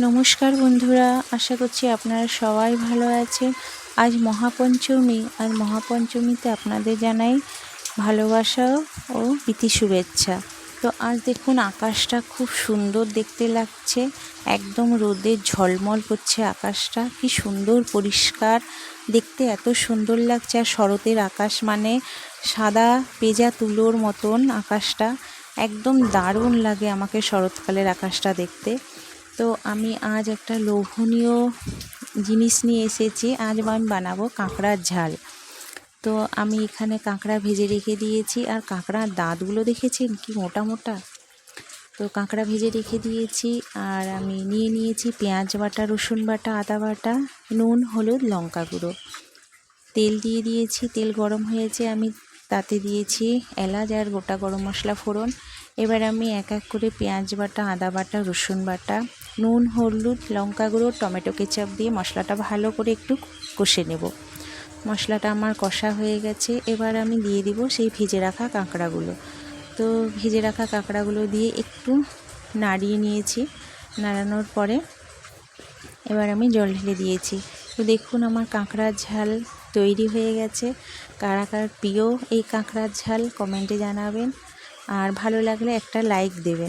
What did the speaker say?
নমস্কার বন্ধুরা, আশা করছি আপনারা সবাই ভালো আছেন। আজ মহাপঞ্চমী, আর মহাপঞ্চমীতে আপনাদের জানাই ভালোবাসা ও প্রীতি শুভেচ্ছা। তো আজ দেখুন আকাশটা খুব সুন্দর দেখতে লাগছে, একদম রোদে ঝলমল করছে আকাশটা, কি সুন্দর পরিষ্কার দেখতে, এত সুন্দর লাগছে। আর শরতের আকাশ মানে সাদা পেঁজা তুলোর মতন আকাশটা, একদম দারুণ লাগে আমাকে শরৎকালের আকাশটা দেখতে। তো আমি আজ একটা লোভনীয় জিনিস নিয়ে এসেছি। আজ আমি বানাবো কাঁকড়ার ঝাল। তো আমি এখানে কাঁকড়া ভেজে রেখে দিয়েছি, আর কাঁকড়ার দাঁতগুলো দেখেছেন কি মোটা মোটা। তো কাঁকড়া ভেজে রেখে দিয়েছি, আর আমি নিয়ে নিয়েছি পেঁয়াজ বাটা, রসুন বাটা, আদা বাটা, নুন, হলুদ, লঙ্কা গুঁড়ো। তেল দিয়ে দিয়েছি, তেল গরম হয়েছে, আমি তাতে দিয়েছি এলাচ আর গোটা গরম মশলা ফোড়ন। এবার আমি এক এক করে পেঁয়াজ বাটা, আদা বাটা, রসুন বাটা, নুন, হলুদ, লঙ্কা গুঁড়ো, টমেটো কেচাপ দিয়ে মশলাটা ভালো করে একটু কষে নেব। মশলাটা আমার কষা হয়ে গেছে, এবার আমি দিয়ে দিব সেই ভেজে রাখা কাঁকড়াগুলো। তো ভেজে রাখা কাঁকড়াগুলো দিয়ে একটু নাড়িয়ে নিয়েছি। নাড়ানোর পরে এবার আমি জল ঢেলে দিয়েছি। তো দেখুন আমার কাঁকড়ার ঝাল তৈরি হয়ে গেছে। কারা কার প্রিয় এই কাঁকড়ার ঝাল কমেন্টে জানাবেন, আর ভালো লাগলে একটা লাইক দেবেন।